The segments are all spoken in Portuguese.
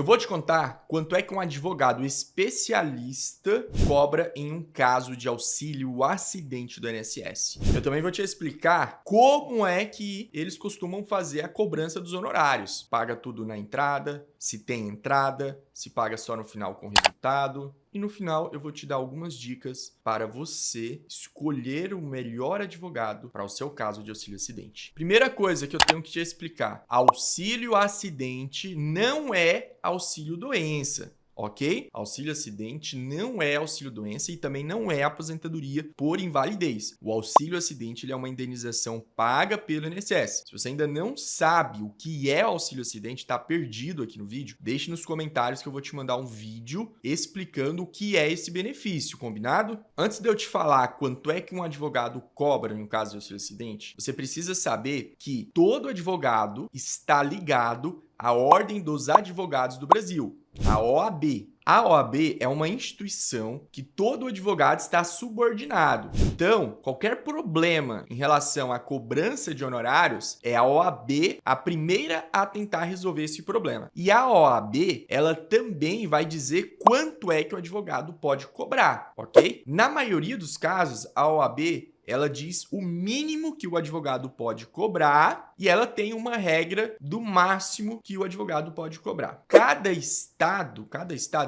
Eu vou te contar quanto é que um advogado especialista cobra em um caso de auxílio acidente do INSS. Eu também vou te explicar como é que eles costumam fazer a cobrança dos honorários. Paga tudo na entrada, se tem entrada, se paga só no final com resultado. E no final eu vou te dar algumas dicas para você escolher o melhor advogado para o seu caso de auxílio acidente. Primeira coisa que eu tenho que te explicar: auxílio acidente não é auxílio doença. Ok? Auxílio acidente não é auxílio doença e também não é aposentadoria por invalidez. O auxílio acidente ele é uma indenização paga pelo INSS. Se você ainda não sabe o que é auxílio acidente, está perdido aqui no vídeo, deixe nos comentários que eu vou te mandar um vídeo explicando o que é esse benefício, combinado? Antes de eu te falar quanto é que um advogado cobra no caso de auxílio acidente, você precisa saber que todo advogado está ligado à Ordem dos Advogados do Brasil, a OAB. A OAB é uma instituição que todo advogado está subordinado. Então, qualquer problema em relação à cobrança de honorários, é a OAB a primeira a tentar resolver esse problema. E a OAB, ela também vai dizer quanto é que o advogado pode cobrar, ok? Na maioria dos casos, a OAB ela diz o mínimo que o advogado pode cobrar e ela tem uma regra do máximo que o advogado pode cobrar. Cada estado,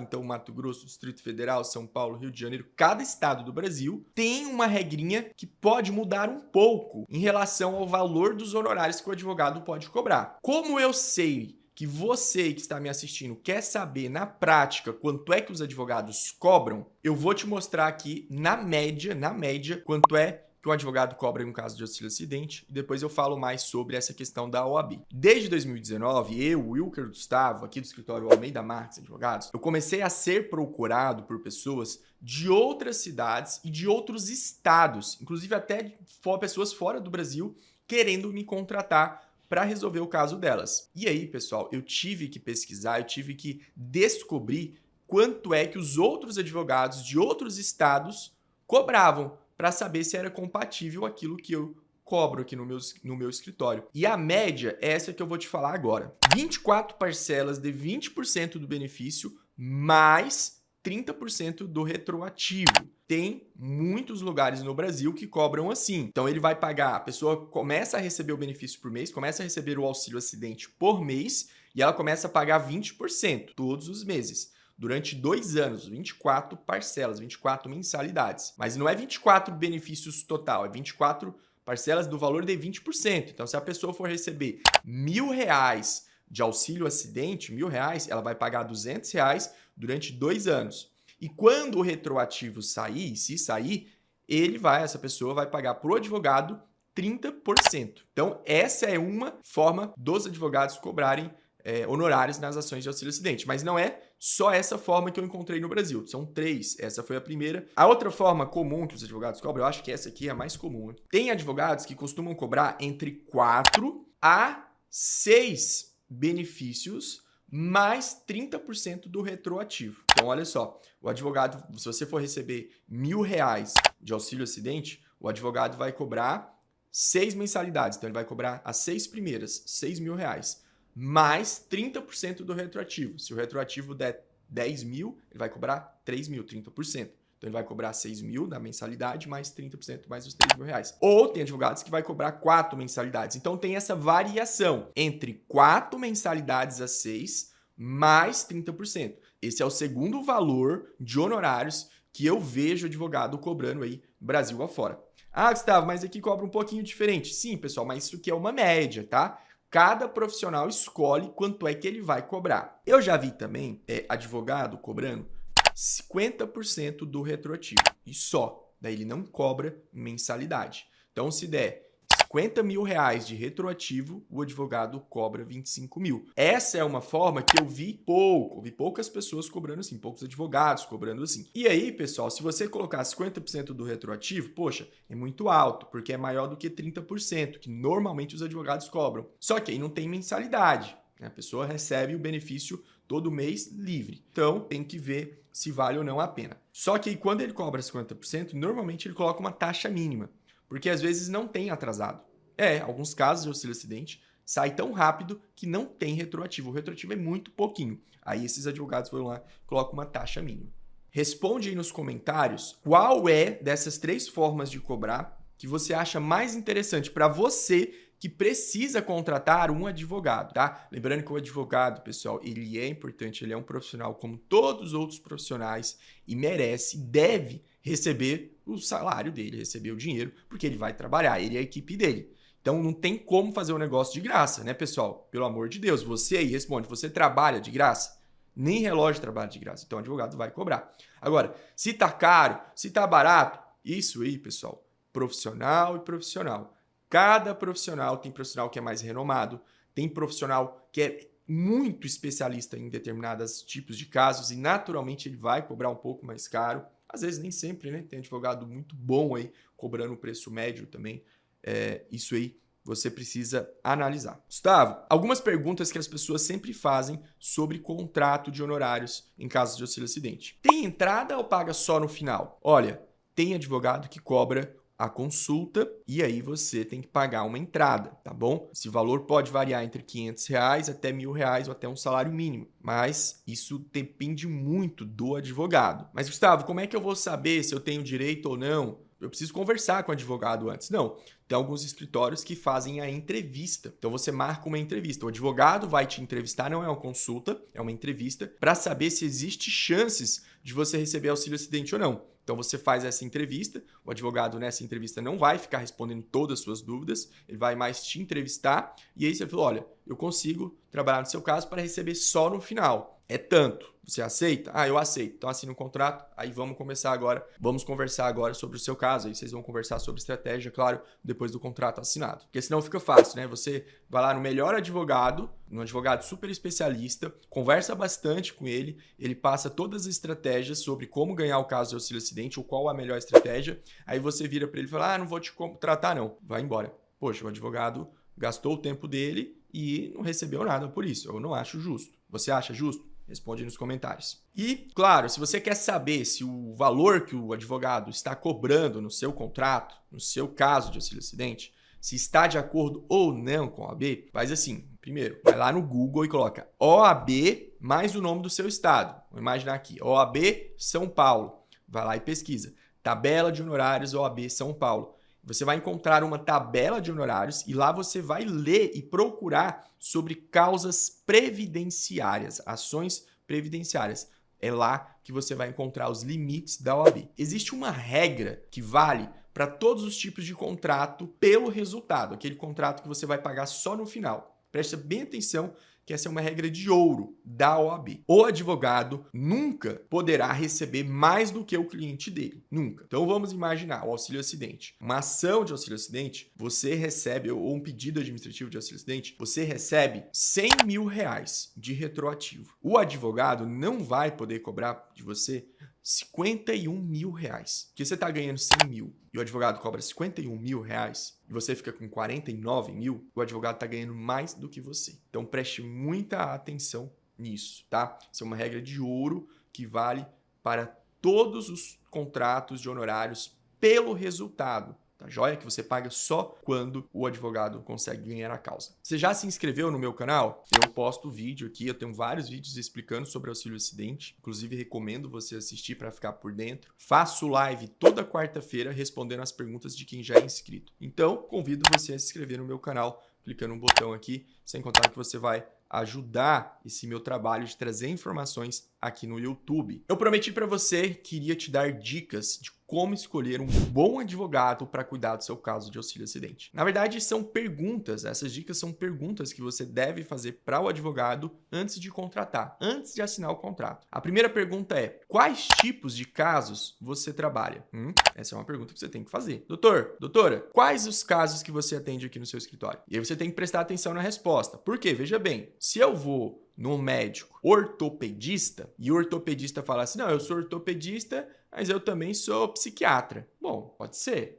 então Mato Grosso, Distrito Federal, São Paulo, Rio de Janeiro, cada estado do Brasil tem uma regrinha que pode mudar um pouco em relação ao valor dos honorários que o advogado pode cobrar. Como eu sei que você que está me assistindo quer saber na prática quanto é que os advogados cobram, eu vou te mostrar aqui na média, quanto é que um advogado cobra em um caso de auxílio acidente e depois eu falo mais sobre essa questão da OAB. Desde 2019, eu, Wilker Gustavo, aqui do escritório Almeida Marques Advogados, eu comecei a ser procurado por pessoas de outras cidades e de outros estados, inclusive até pessoas fora do Brasil, querendo me contratar para resolver o caso delas. E aí, pessoal, eu tive que pesquisar, eu tive que descobrir quanto é que os outros advogados de outros estados cobravam para saber se era compatível aquilo que eu cobro aqui no meu escritório. E a média é essa que eu vou te falar agora. 24 parcelas de 20% do benefício mais 30% do retroativo. Tem muitos lugares no Brasil que cobram assim. Então ele vai pagar, a pessoa começa a receber o benefício por mês, começa a receber o auxílio acidente por mês e ela começa a pagar 20% todos os meses. Durante 2 anos, 24 parcelas, 24 mensalidades. Mas não é 24 benefícios total, é 24 parcelas do valor de 20%. Então se a pessoa for receber R$1.000 de auxílio acidente, R$1.000, ela vai pagar R$200 durante 2 anos. E quando o retroativo sair, se sair, essa pessoa vai pagar para o advogado 30%. Então, essa é uma forma dos advogados cobrarem honorários nas ações de auxílio acidente. Mas não é só essa forma que eu encontrei no Brasil. São 3. Essa foi a primeira. A outra forma comum que os advogados cobram, eu acho que essa aqui é a mais comum. Tem advogados que costumam cobrar entre 4 a 6 benefícios mais 30% do retroativo. Então, olha só, o advogado, se você for receber R$1.000 de auxílio acidente, o advogado vai cobrar 6 mensalidades. Então, ele vai cobrar as 6 primeiras, R$6.000, mais 30% do retroativo. Se o retroativo der 10.000, ele vai cobrar 3.000, 30%. Então, ele vai cobrar 6.000 da mensalidade, mais 30% mais os R$3.000. Ou tem advogados que vai cobrar 4 mensalidades. Então, tem essa variação entre 4 mensalidades a 6, mais 30%. Esse é o segundo valor de honorários que eu vejo advogado cobrando aí Brasil afora. Ah, Gustavo, mas aqui cobra um pouquinho diferente. Sim, pessoal, mas isso aqui é uma média, tá? Cada profissional escolhe quanto é que ele vai cobrar. Eu já vi também advogado cobrando 50% do retroativo e só. Daí ele não cobra mensalidade. Então, se der R$50.000 de retroativo, o advogado cobra 25.000. Essa é uma forma que eu vi poucas pessoas cobrando assim, poucos advogados cobrando assim. E aí, pessoal, se você colocar 50% do retroativo, poxa, é muito alto, porque é maior do que 30%, que normalmente os advogados cobram. Só que aí não tem mensalidade, né? A pessoa recebe o benefício todo mês livre. Então, tem que ver se vale ou não a pena. Só que aí, quando ele cobra 50%, normalmente ele coloca uma taxa mínima, porque às vezes não tem atrasado. Alguns casos de auxílio acidente sai tão rápido que não tem retroativo. O retroativo é muito pouquinho. Aí esses advogados vão lá e colocam uma taxa mínima. Responde aí nos comentários qual é dessas 3 formas de cobrar que você acha mais interessante para você que precisa contratar um advogado, tá? Lembrando que o advogado, pessoal, ele é importante, ele é um profissional como todos os outros profissionais e merece, deve receber o salário dele, receber o dinheiro, porque ele vai trabalhar, ele é a equipe dele. Então não tem como fazer um negócio de graça, né, pessoal? Pelo amor de Deus, você aí responde, você trabalha de graça? Nem relógio trabalha de graça, então o advogado vai cobrar. Agora, se tá caro, se tá barato, isso aí, pessoal, profissional e profissional. Cada profissional tem profissional que é mais renomado, tem profissional que é muito especialista em determinados tipos de casos e naturalmente ele vai cobrar um pouco mais caro. Às vezes nem sempre, né? Tem advogado muito bom aí cobrando o preço médio também. Isso aí você precisa analisar. Gustavo, algumas perguntas que as pessoas sempre fazem sobre contrato de honorários em caso de auxílio-acidente. Tem entrada ou paga só no final? Olha, tem advogado que cobra a consulta e aí você tem que pagar uma entrada, tá bom? Esse valor pode variar entre R$500 até R$1.000 ou até um salário mínimo, mas isso depende muito do advogado. Mas, Gustavo, como é que eu vou saber se eu tenho direito ou não? Eu preciso conversar com o advogado antes. Não, tem alguns escritórios que fazem a entrevista. Então você marca uma entrevista. O advogado vai te entrevistar, não é uma consulta, é uma entrevista, para saber se existe chances de você receber auxílio-acidente ou não. Então você faz essa entrevista, o advogado nessa entrevista não vai ficar respondendo todas as suas dúvidas, ele vai mais te entrevistar e aí você fala, olha, eu consigo trabalhar no seu caso para receber só no final. É tanto. Você aceita? Ah, eu aceito. Então assina um contrato, aí vamos conversar agora sobre o seu caso, aí vocês vão conversar sobre estratégia, claro, depois do contrato assinado. Porque senão fica fácil, né? Você vai lá no melhor advogado, um advogado super especialista, conversa bastante com ele, ele passa todas as estratégias sobre como ganhar o caso de auxílio-acidente ou qual a melhor estratégia, aí você vira para ele e fala, não vou te contratar não, vai embora. Poxa, o advogado gastou o tempo dele e não recebeu nada por isso, eu não acho justo. Você acha justo? Responde nos comentários. E, claro, se você quer saber se o valor que o advogado está cobrando no seu contrato, no seu caso de auxílio-acidente, se está de acordo ou não com a OAB, faz assim. Primeiro, vai lá no Google e coloca OAB mais o nome do seu estado. Vou imaginar aqui, OAB São Paulo. Vai lá e pesquisa. Tabela de honorários OAB São Paulo. Você vai encontrar uma tabela de honorários e lá você vai ler e procurar sobre causas previdenciárias, ações previdenciárias. É lá que você vai encontrar os limites da OAB. Existe uma regra que vale para todos os tipos de contrato pelo resultado, aquele contrato que você vai pagar só no final. Presta bem atenção que essa é uma regra de ouro da OAB. O advogado nunca poderá receber mais do que o cliente dele. Nunca. Então vamos imaginar o auxílio-acidente. Uma ação de auxílio-acidente, você recebe, ou um pedido administrativo de auxílio-acidente, você recebe R$100.000 de retroativo. O advogado não vai poder cobrar de você R$51.000. Porque você está ganhando 100 mil e o advogado cobra R$51.000 e você fica com 49 mil, o advogado está ganhando mais do que você. Então preste muita atenção nisso, tá? Isso é uma regra de ouro que vale para todos os contratos de honorários pelo resultado. Tá joia? Que você paga só quando o advogado consegue ganhar a causa. Você já se inscreveu no meu canal? Eu posto vídeo aqui, eu tenho vários vídeos explicando sobre auxílio-acidente. Inclusive, recomendo você assistir para ficar por dentro. Faço live toda quarta-feira respondendo as perguntas de quem já é inscrito. Então, convido você a se inscrever no meu canal, clicando no botão aqui, sem contar que você vai ajudar esse meu trabalho de trazer informações aqui no YouTube. Eu prometi para você que iria te dar dicas de como escolher um bom advogado para cuidar do seu caso de auxílio-acidente. Na verdade, são perguntas, essas dicas são perguntas que você deve fazer para o advogado antes de contratar, antes de assinar o contrato. A primeira pergunta é: quais tipos de casos você trabalha? Essa é uma pergunta que você tem que fazer. Doutora, quais os casos que você atende aqui no seu escritório? E aí você tem que prestar atenção na resposta. Por quê? Veja bem, se eu vou no médico ortopedista e o ortopedista fala assim, não, eu sou ortopedista, mas eu também sou psiquiatra. Bom, pode ser,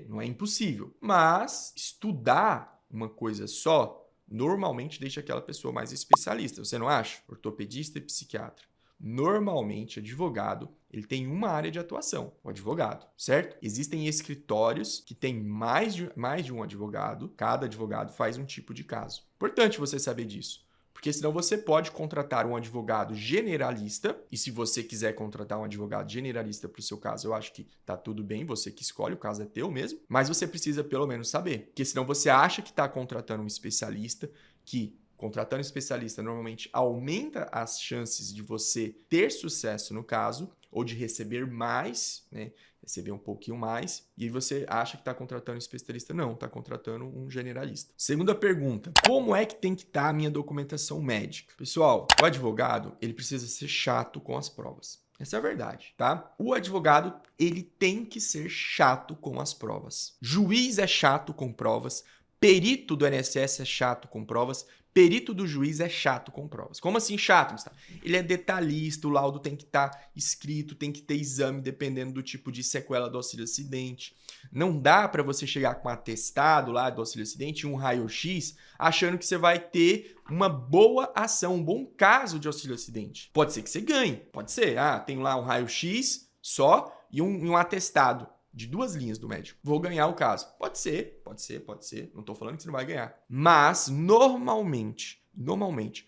não é impossível. Mas estudar uma coisa só normalmente deixa aquela pessoa mais especialista, você não acha? Ortopedista e psiquiatra. Normalmente, advogado, ele tem uma área de atuação, o advogado, certo? Existem escritórios que têm mais de um advogado, cada advogado faz um tipo de caso. Importante você saber disso. Porque senão você pode contratar um advogado generalista, e se você quiser contratar um advogado generalista para o seu caso, eu acho que tá tudo bem, você que escolhe, o caso é teu mesmo, mas você precisa pelo menos saber. Porque senão você acha que está contratando um especialista, que contratando um especialista normalmente aumenta as chances de você ter sucesso no caso, ou de receber mais, né? Receber um pouquinho mais, e aí você acha que está contratando um especialista. Não, está contratando um generalista. Segunda pergunta, como é que tem que estar a minha documentação médica? Pessoal, o advogado, ele precisa ser chato com as provas. Essa é a verdade, tá? O advogado, ele tem que ser chato com as provas. Juiz é chato com provas, perito do INSS é chato com provas, perito do juiz é chato com provas. Como assim chato, Gustavo? Ele é detalhista, o laudo tem que estar escrito, tem que ter exame dependendo do tipo de sequela do auxílio-acidente. Não dá para você chegar com um atestado lá do auxílio-acidente e um raio-x achando que você vai ter uma boa ação, um bom caso de auxílio-acidente. Pode ser que você ganhe, pode ser. Tem lá um raio-x só e um atestado de 2 linhas do médico. Vou ganhar o caso. Pode ser. Não estou falando que você não vai ganhar. Mas, normalmente,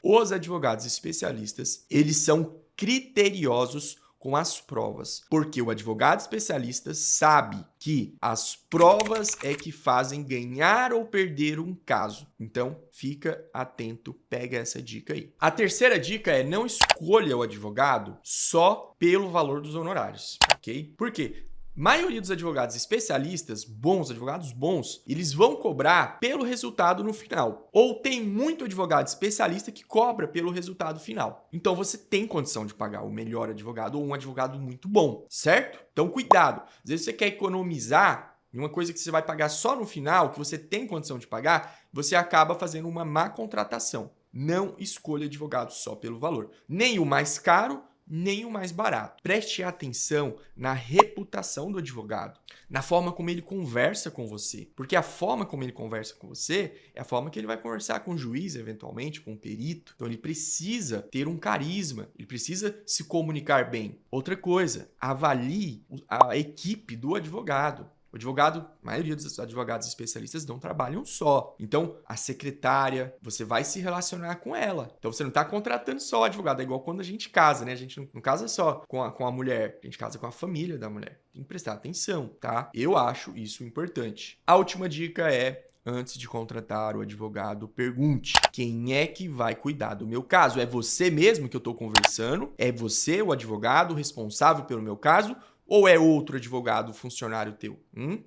os advogados especialistas, eles são criteriosos com as provas. Porque o advogado especialista sabe que as provas é que fazem ganhar ou perder um caso. Então, fica atento, pega essa dica aí. A terceira dica é não escolha o advogado só pelo valor dos honorários, ok? Por quê? Maioria dos advogados especialistas, advogados bons, eles vão cobrar pelo resultado no final. Ou tem muito advogado especialista que cobra pelo resultado final. Então você tem condição de pagar o melhor advogado ou um advogado muito bom, certo? Então cuidado. Às vezes você quer economizar em uma coisa que você vai pagar só no final, que você tem condição de pagar, você acaba fazendo uma má contratação. Não escolha advogado só pelo valor. Nem o mais caro, nem o mais barato. Preste atenção na reputação do advogado, na forma como ele conversa com você. Porque a forma como ele conversa com você é a forma que ele vai conversar com o juiz, eventualmente, com o perito. Então ele precisa ter um carisma, ele precisa se comunicar bem. Outra coisa, avalie a equipe do advogado. O advogado, a maioria dos advogados especialistas não trabalham só. Então, a secretária, você vai se relacionar com ela. Então, você não está contratando só o advogado. É igual quando a gente casa, né? A gente não casa só com a mulher. A gente casa com a família da mulher. Tem que prestar atenção, tá? Eu acho isso importante. A última dica é: antes de contratar o advogado, pergunte: quem é que vai cuidar do meu caso? É você mesmo que eu estou conversando? É você, o advogado, responsável pelo meu caso? Ou é outro advogado funcionário teu?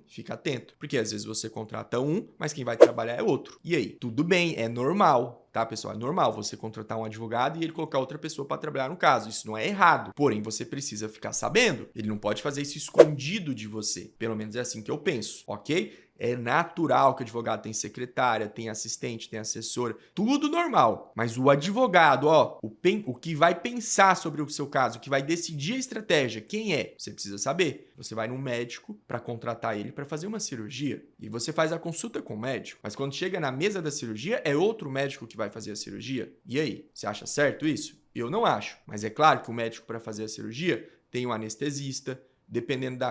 Fica atento, porque às vezes você contrata um, mas quem vai trabalhar é outro. E aí? Tudo bem, é normal, tá, pessoal? É normal você contratar um advogado e ele colocar outra pessoa para trabalhar no caso. Isso não é errado. Porém, você precisa ficar sabendo. Ele não pode fazer isso escondido de você. Pelo menos é assim que eu penso, ok? É natural que o advogado tem secretária, tem assistente, tem assessora, tudo normal. Mas o advogado, o que vai pensar sobre o seu caso, o que vai decidir a estratégia, quem é? Você precisa saber. Você vai num médico para contratar ele para fazer uma cirurgia e você faz a consulta com o médico. Mas quando chega na mesa da cirurgia, é outro médico que vai fazer a cirurgia. E aí, você acha certo isso? Eu não acho. Mas é claro que o médico para fazer a cirurgia tem um anestesista. Dependendo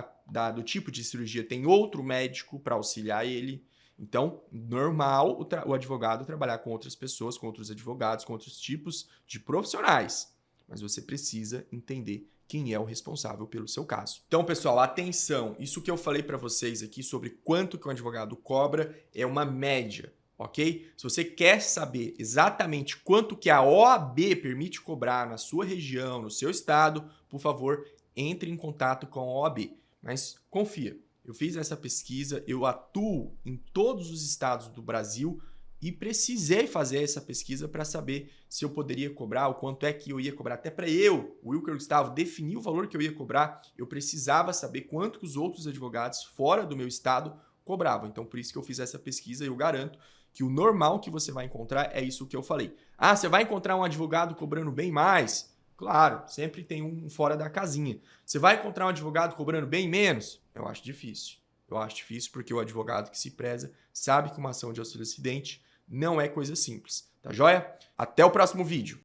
do tipo de cirurgia, tem outro médico para auxiliar ele. Então, normal o advogado trabalhar com outras pessoas, com outros advogados, com outros tipos de profissionais. Mas você precisa entender quem é o responsável pelo seu caso. Então, pessoal, atenção. Isso que eu falei para vocês aqui sobre quanto que um advogado cobra é uma média, ok? Se você quer saber exatamente quanto que a OAB permite cobrar na sua região, no seu estado, por favor, entre em contato com a OAB. Mas confia, eu fiz essa pesquisa, eu atuo em todos os estados do Brasil e precisei fazer essa pesquisa para saber se eu poderia cobrar, o quanto é que eu ia cobrar. Até para eu, o Wilker Gustavo, definir o valor que eu ia cobrar, eu precisava saber quanto que os outros advogados fora do meu estado cobravam. Então, por isso que eu fiz essa pesquisa e eu garanto que o normal que você vai encontrar é isso que eu falei. Você vai encontrar um advogado cobrando bem mais? Claro, sempre tem um fora da casinha. Você vai encontrar um advogado cobrando bem menos? Eu acho difícil. Eu acho difícil porque o advogado que se preza sabe que uma ação de auxílio-acidente não é coisa simples. Tá joia? Até o próximo vídeo.